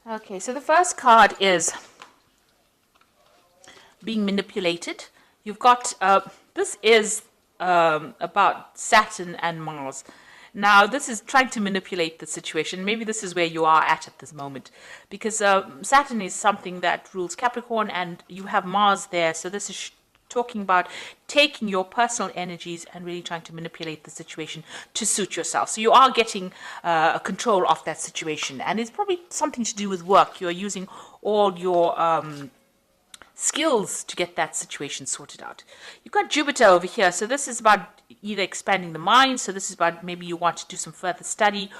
Okay, so the first card is being manipulated. You've got, this is about Saturn and Mars. Now, this is trying to manipulate the situation. Maybe this is where you are at this moment. Because Saturn is something that rules Capricorn and you have Mars there. So this is talking about taking your personal energies and really trying to manipulate the situation to suit yourself. So you are getting control of that situation. And it's probably something to do with work. You're using all your skills to get that situation sorted out. You've got Jupiter over here, so this is about either expanding the mind, so this is about maybe you want to do some further study,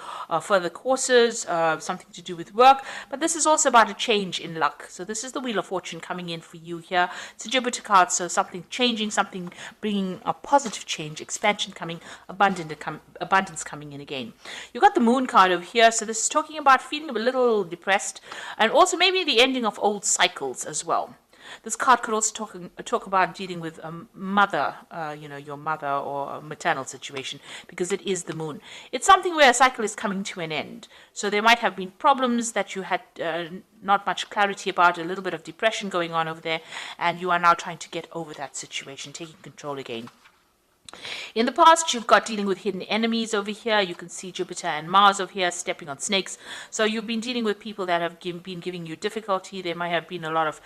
further courses, something to do with work, but this is also about a change in luck. So this is the Wheel of Fortune coming in for you here. It's a Jupiter card, so something changing, something bringing a positive change, expansion coming, abundance coming in again. You've got the Moon card over here, so this is talking about feeling a little depressed, and also maybe the ending of old cycles as well. This card could also talk about dealing with a mother, your mother or a maternal situation, because it is the moon. It's something where a cycle is coming to an end. So there might have been problems that you had not much clarity about, a little bit of depression going on over there, and you are now trying to get over that situation, taking control again. In the past, you've got dealing with hidden enemies over here. You can see Jupiter and Mars over here stepping on snakes. So you've been dealing with people that have been giving you difficulty. There might have been a lot of,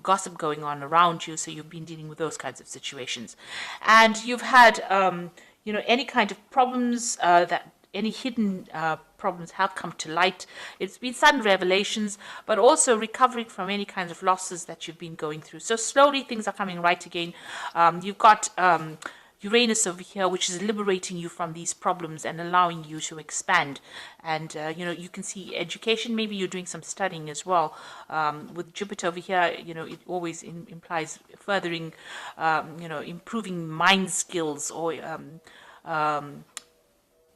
gossip going on around you. So you've been dealing with those kinds of situations. And you've had, any kind of problems that any hidden problems have come to light. It's been sudden revelations, but also recovering from any kinds of losses that you've been going through. So slowly things are coming right again. You've got Uranus over here, which is liberating you from these problems and allowing you to expand. And, you can see education. Maybe you're doing some studying as well. With Jupiter over here, it always implies furthering, improving mind skills or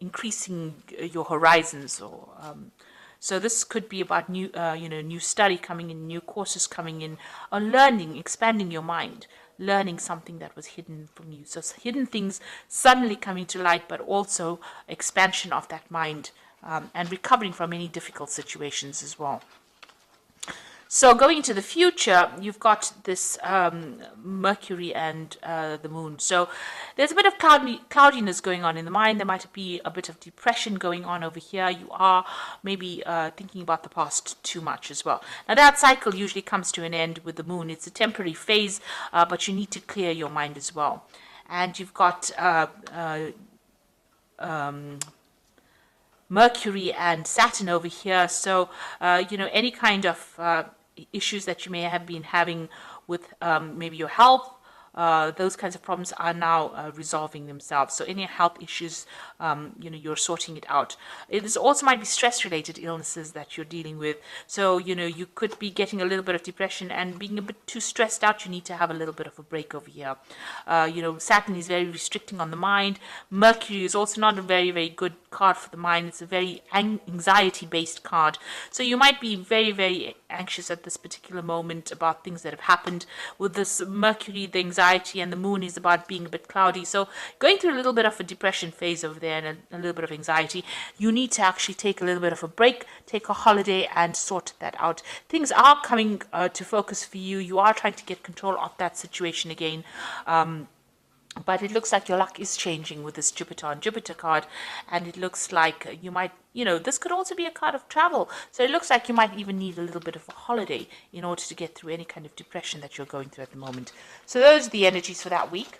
increasing your horizons, or so this could be about new study coming in, new courses coming in, or learning, expanding your mind, learning something that was hidden from you. So hidden things suddenly coming to light, but also expansion of that mind, and recovering from any difficult situations as well. So going into the future, you've got this Mercury and the moon. So there's a bit of cloudiness going on in the mind. There might be a bit of depression going on over here. You are maybe thinking about the past too much as well. Now that cycle usually comes to an end with the moon. It's a temporary phase, but you need to clear your mind as well. And you've got Mercury and Saturn over here. So, any kind of issues that you may have been having with maybe your health, those kinds of problems are now resolving themselves. So any health issues, you're sorting it out. It also might be stress-related illnesses that you're dealing with. So, you could be getting a little bit of depression and being a bit too stressed out. You need to have a little bit of a break over here. Saturn is very restricting on the mind. Mercury is also not a very, very good card for the mind. It's a very anxiety-based card. So you might be very, very anxious at this particular moment about things that have happened. With this Mercury, the anxiety, and the moon is about being a bit cloudy. So going through a little bit of a depression phase over there and a little bit of anxiety, you need to actually take a little bit of a break, take a holiday, and sort that out. Things are coming to focus for you. You are trying to get control of that situation again. But it looks like your luck is changing with this Jupiter and Jupiter card. And it looks like you might, this could also be a card of travel. So it looks like you might even need a little bit of a holiday in order to get through any kind of depression that you're going through at the moment. So those are the energies for that week.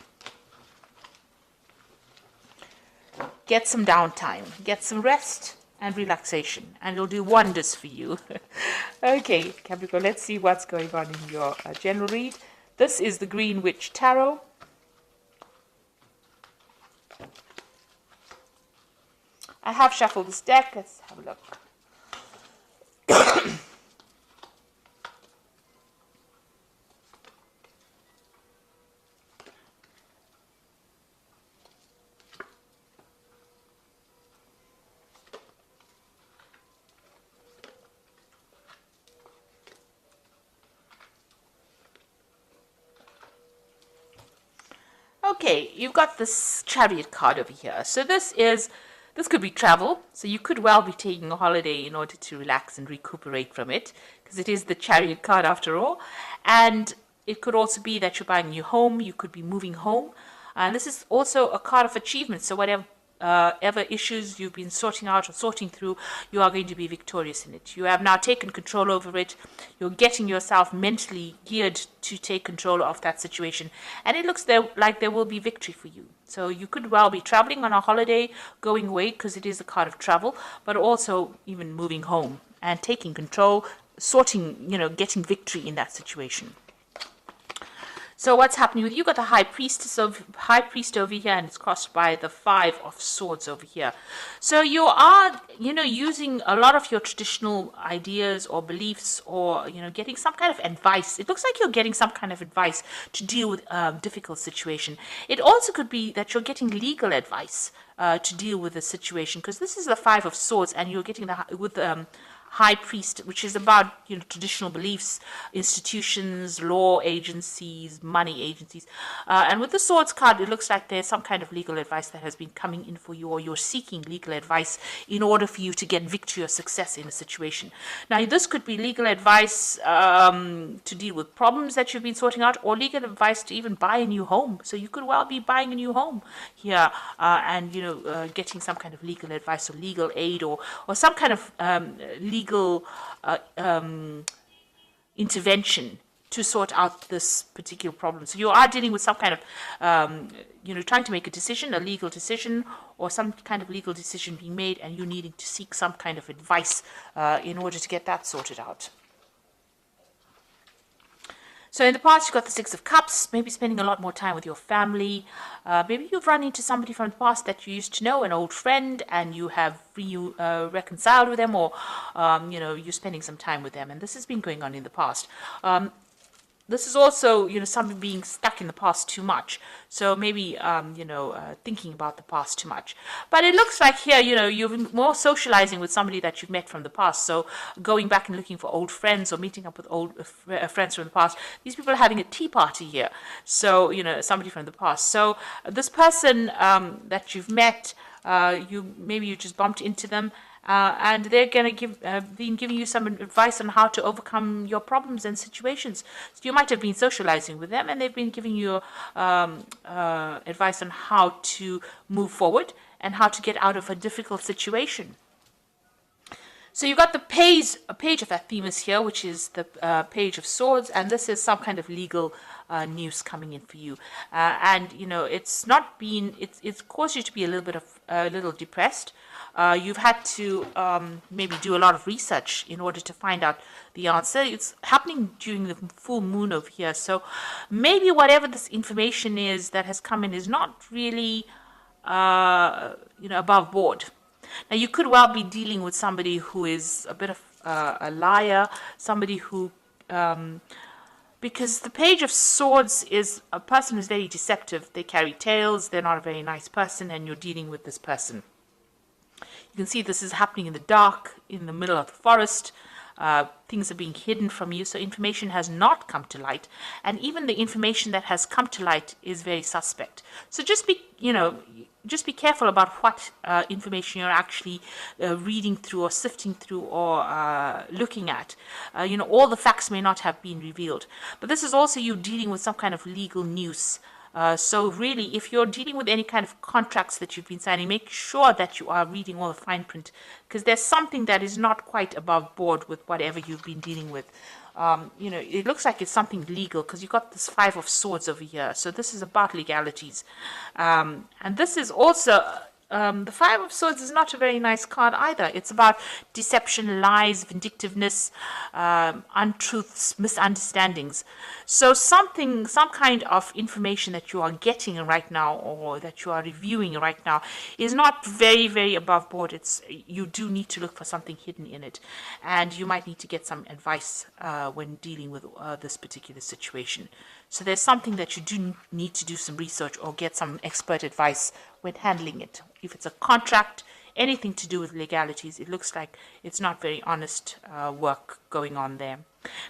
Get some downtime, get some rest and relaxation, and it'll do wonders for you. Okay, Capricorn, let's see what's going on in your general read. This is the Green Witch Tarot. I have shuffled this deck. Let's have a look. Okay, you've got this Chariot card over here. So this is This could be travel, so you could well be taking a holiday in order to relax and recuperate from it, because it is the Chariot card after all. And it could also be that you're buying a new home, you could be moving home. And this is also a card of achievement, so whatever ever issues you've been sorting out or sorting through, you are going to be victorious in it. You have now taken control over it. You're getting yourself mentally geared to take control of that situation. And it looks like there will be victory for you. So you could well be traveling on a holiday, going away, because it is a card of travel, but also even moving home and taking control, sorting, getting victory in that situation. So what's happening with you? Got the High Priest over here, and it's crossed by the Five of Swords over here. So you are, using a lot of your traditional ideas or beliefs, or getting some kind of advice. It looks like you're getting some kind of advice to deal with a difficult situation. It also could be that you're getting legal advice to deal with the situation, because this is the Five of Swords, and you're getting High Priest, which is about traditional beliefs, institutions, law agencies, money agencies, and with the Swords card, it looks like there's some kind of legal advice that has been coming in for you, or you're seeking legal advice in order for you to get victory or success in a situation. Now, this could be legal advice to deal with problems that you've been sorting out, or legal advice to even buy a new home. So you could well be buying a new home here, and getting some kind of legal advice or legal aid, or some kind of legal intervention to sort out this particular problem. So you are dealing with some kind of, trying to make a decision, a legal decision, or some kind of legal decision being made, and you needing to seek some kind of advice in order to get that sorted out. So in the past, you've got the Six of Cups, maybe spending a lot more time with your family. Maybe you've run into somebody from the past that you used to know, an old friend, and you have reconciled with them, or, you're spending some time with them. And this has been going on in the past. This is also, somebody being stuck in the past too much. So maybe, thinking about the past too much. But it looks like here, you're more socializing with somebody that you've met from the past. So going back and looking for old friends, or meeting up with old friends from the past. These people are having a tea party here. So, somebody from the past. So this person that you've met, maybe you just bumped into them. And they're going to been giving you some advice on how to overcome your problems and situations. So you might have been socializing with them, and they've been giving you advice on how to move forward and how to get out of a difficult situation. So you've got the page of Ephesians here, which is the Page of Swords, and this is some kind of legal news coming in for you. And it's not been, it's caused you to be a little depressed. You've had to maybe do a lot of research in order to find out the answer. It's happening during the full moon over here. So maybe whatever this information is that has come in is not really, above board. Now, you could well be dealing with somebody who is a bit of a liar, somebody who, because the Page of Swords is a person who's very deceptive. They carry tails, they're not a very nice person, and you're dealing with this person. You can see this is happening in the dark, in the middle of the forest. Things are being hidden from you, so information has not come to light. And even the information that has come to light is very suspect. So just be careful about what information you're actually reading through, or sifting through, or looking at. All the facts may not have been revealed. But this is also you dealing with some kind of legal news. So really, if you're dealing with any kind of contracts that you've been signing, make sure that you are reading all the fine print, because there's something that is not quite above board with whatever you've been dealing with. It looks like it's something legal, because you've got this Five of Swords over here. So this is about legalities. And this is also, the Five of Swords is not a very nice card either. It's about deception, lies, vindictiveness, untruths, misunderstandings. So some kind of information that you are getting right now, or that you are reviewing right now, is not very, very above board. You do need to look for something hidden in it. And you might need to get some advice when dealing with this particular situation. So there's something that you do need to do some research, or get some expert advice when handling it. If it's a contract, anything to do with legalities, it looks like it's not very honest work going on there.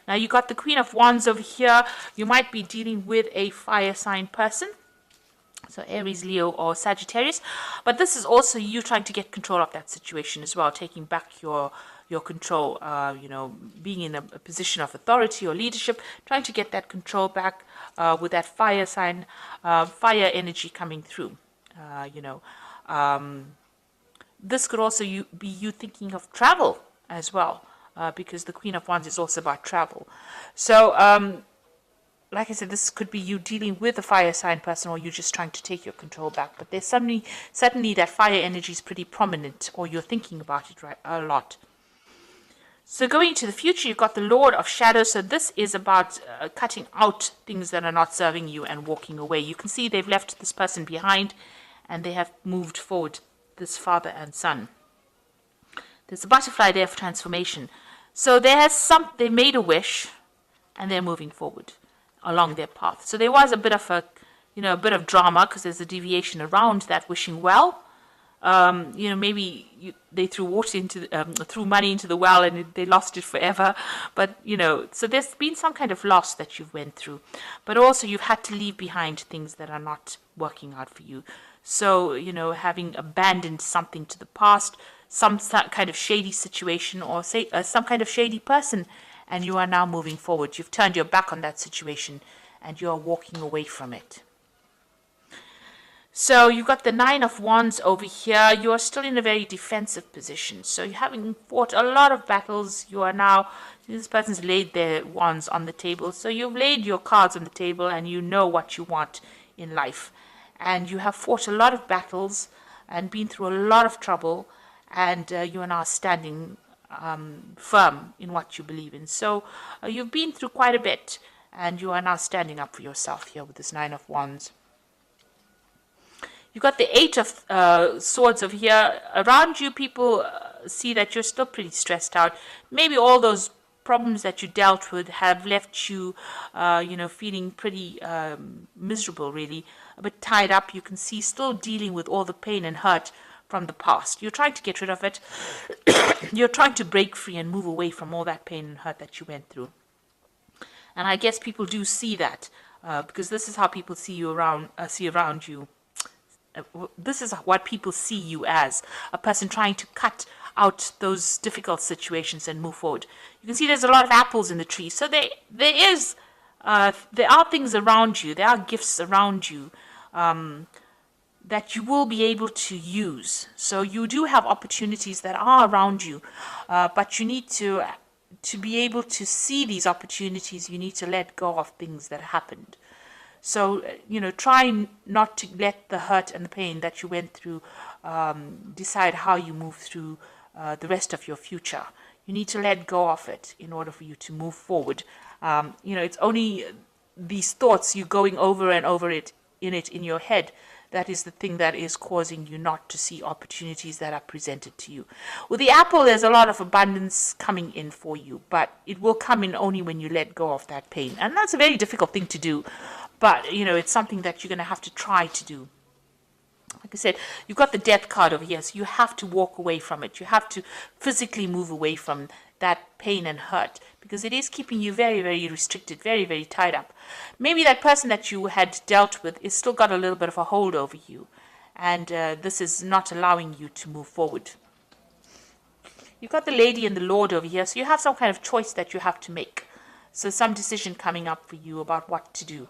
Now, you got the Queen of Wands over here. You might be dealing with a fire sign person. So Aries, Leo, or Sagittarius. But this is also you trying to get control of that situation as well, taking back your control, being in a position of authority or leadership, trying to get that control back with that fire sign, fire energy coming through. This could also be you thinking of travel as well, because the Queen of Wands is also about travel. So, like I said, this could be you dealing with a fire sign person, or you just trying to take your control back. But there's suddenly that fire energy is pretty prominent, or you're thinking about it a lot. So going into the future, you've got the Lord of Shadows. So this is about cutting out things that are not serving you and walking away. You can see they've left this person behind, and they have moved forward, this father and son. There's a butterfly there for transformation. So they made a wish, and they're moving forward along their path. So there was a bit of drama, because there's a deviation around that wishing well. Maybe they threw threw money into the well, and they lost it forever. But so there's been some kind of loss that you've went through, but also you've had to leave behind things that are not working out for you. So having abandoned something to the past, some kind of shady situation, or say some kind of shady person, and you are now moving forward. You've turned your back on that situation, and you are walking away from it. So you've got the Nine of Wands over here. You are still in a very defensive position. So you're having fought a lot of battles. This person's laid their wands on the table. So you've laid your cards on the table, and you know what you want in life. And you have fought a lot of battles and been through a lot of trouble, and you are now standing firm in what you believe in. So you've been through quite a bit, and you are now standing up for yourself here with this Nine of Wands. You've got the Eight of Swords over here. Around you, people see that you're still pretty stressed out. Maybe all those problems that you dealt with have left you, feeling pretty miserable, really, a bit tied up. You can see still dealing with all the pain and hurt from the past. You're trying to get rid of it. You're trying to break free and move away from all that pain and hurt that you went through. And I guess people do see that, because this is how people see around you. This is what people see you as, a person trying to cut out those difficult situations and move forward. You can see there's a lot of apples in the tree. So there are things around you, there are gifts around you that you will be able to use. So you do have opportunities that are around you, but you need to be able to see these opportunities. You need to let go of things that happened. So, try not to let the hurt and the pain that you went through decide how you move through the rest of your future. You need to let go of it in order for you to move forward. It's only these thoughts you going over and over it in your head that is the thing that is causing you not to see opportunities that are presented to you. With the apple, there's a lot of abundance coming in for you, but it will come in only when you let go of that pain. And that's a very difficult thing to do. But, it's something that you're going to have to try to do. Like I said, you've got the Death card over here, so you have to walk away from it. You have to physically move away from that pain and hurt, because it is keeping you very, very restricted, very, very tied up. Maybe that person that you had dealt with is still got a little bit of a hold over you, and this is not allowing you to move forward. You've got the Lady and the Lord over here, so you have some kind of choice that you have to make. So some decision coming up for you about what to do.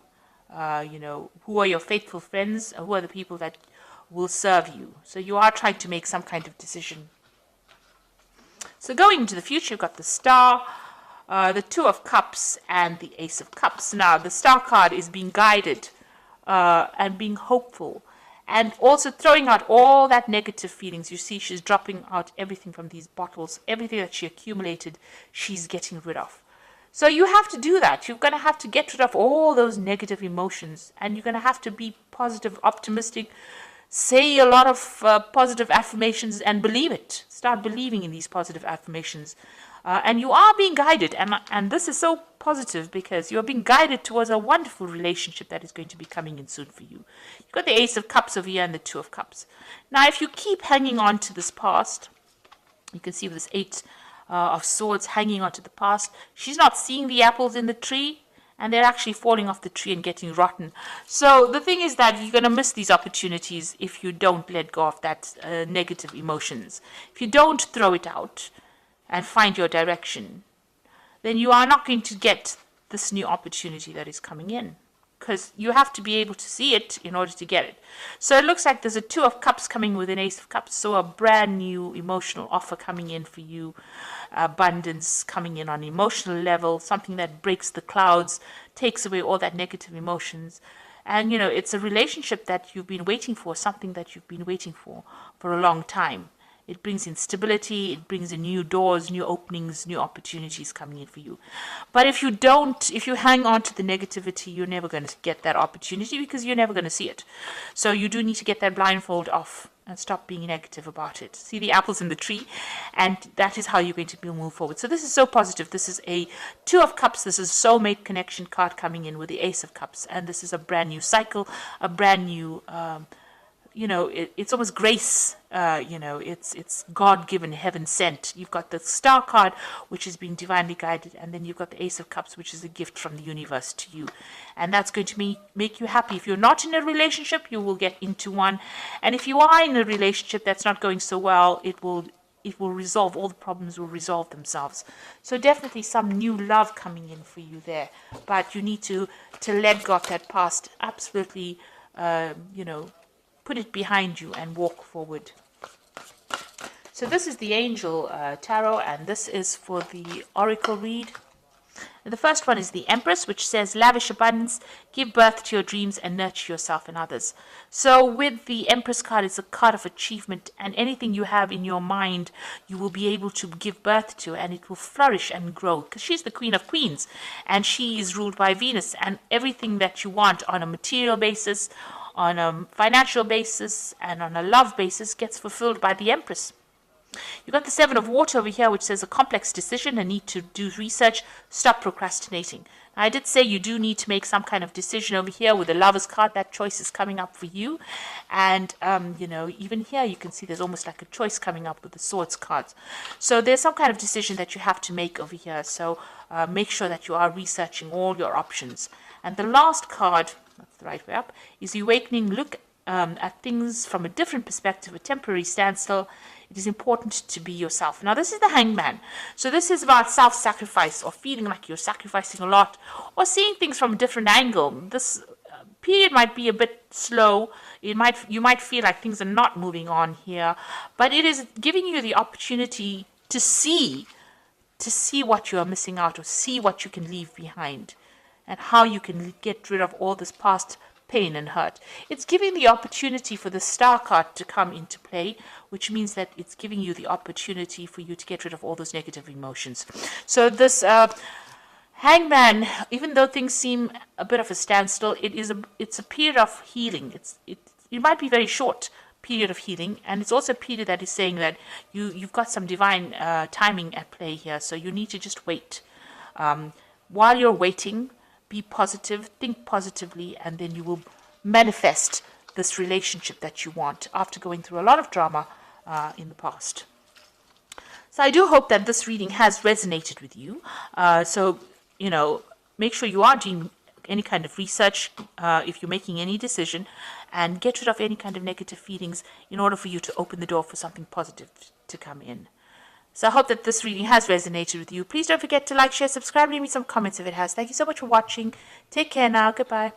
Who are your faithful friends? Who are the people that will serve you? So you are trying to make some kind of decision. So going into the future, you've got the Star, the Two of Cups, and the Ace of Cups. Now, the Star card is being guided and being hopeful, and also throwing out all that negative feelings. You see, she's dropping out everything from these bottles, everything that she accumulated, she's getting rid of. So you have to do that. You're going to have to get rid of all those negative emotions, and you're going to have to be positive, optimistic, say a lot of positive affirmations and believe it. Start believing in these positive affirmations. And you are being guided, and this is so positive because you're being guided towards a wonderful relationship that is going to be coming in soon for you. You've got the Ace of Cups over here and the Two of Cups. Now, if you keep hanging on to this past, you can see with this Eight of Swords hanging onto the past. She's not seeing the apples in the tree, and they're actually falling off the tree and getting rotten. So the thing is that you're going to miss these opportunities if you don't let go of that negative emotions. If you don't throw it out and find your direction, then you are not going to get this new opportunity that is coming in, because you have to be able to see it in order to get it. So it looks like there's a Two of Cups coming with an Ace of Cups, so a brand new emotional offer coming in for you, abundance coming in on emotional level, something that breaks the clouds, takes away all that negative emotions. And it's a relationship that you've been waiting for, something that you've been waiting for a long time. It brings in stability, it brings in new doors, new openings, new opportunities coming in for you. But if you hang on to the negativity, you're never going to get that opportunity, because you're never going to see it. So you do need to get that blindfold off and stop being negative about it. See the apples in the tree, and that is how you're going to move forward. So this is so positive. This is a Two of Cups. This is soulmate connection card coming in with the Ace of Cups, and this is a brand new cycle, a brand new it's almost grace, it's God-given, heaven sent. You've got the Star card, which is being divinely guided, and then you've got the Ace of Cups, which is a gift from the universe to you. And that's going to make you happy. If you're not in a relationship, you will get into one. And if you are in a relationship that's not going so well, it will resolve, all the problems will resolve themselves. So definitely some new love coming in for you there. But you need to let go of that past, absolutely, put it behind you and walk forward. So this is the Angel Tarot, and this is for the Oracle read. And the first one is the Empress, which says, lavish abundance, give birth to your dreams and nurture yourself and others. So with the Empress card, it's a card of achievement, and anything you have in your mind, you will be able to give birth to, and it will flourish and grow, because she's the Queen of Queens, and she is ruled by Venus, and everything that you want on a material basis, on a financial basis, and on a love basis gets fulfilled by the Empress. You've got the Seven of Water over here, which says a complex decision, a need to do research, stop procrastinating. Now, I did say you do need to make some kind of decision over here with the Lover's card. That choice is coming up for you. And, even here you can see there's almost like a choice coming up with the Swords cards. So there's some kind of decision that you have to make over here. So make sure that you are researching all your options. And the last card, that's the right way up, is the Awakening. Look at things from a different perspective, a temporary standstill. It is important to be yourself. Now, this is the Hangman. So this is about self-sacrifice, or feeling like you're sacrificing a lot, or seeing things from a different angle. This period might be a bit slow. You might feel like things are not moving on here, but it is giving you the opportunity to see what you are missing out, or see what you can leave behind, and how you can get rid of all this past pain and hurt. It's giving the opportunity for the Star card to come into play, which means that it's giving you the opportunity for you to get rid of all those negative emotions. So this Hangman, even though things seem a bit of a standstill, it's a period of healing. It might be very short period of healing, and it's also a period that is saying that you've got some divine timing at play here. So you need to just wait. While you're waiting, be positive, think positively, and then you will manifest this relationship that you want after going through a lot of drama in the past. So I do hope that this reading has resonated with you. Make sure you are doing any kind of research if you're making any decision, and get rid of any kind of negative feelings in order for you to open the door for something positive to come in. So I hope that this reading has resonated with you. Please don't forget to like, share, subscribe, leave me some comments if it has. Thank you so much for watching. Take care now. Goodbye.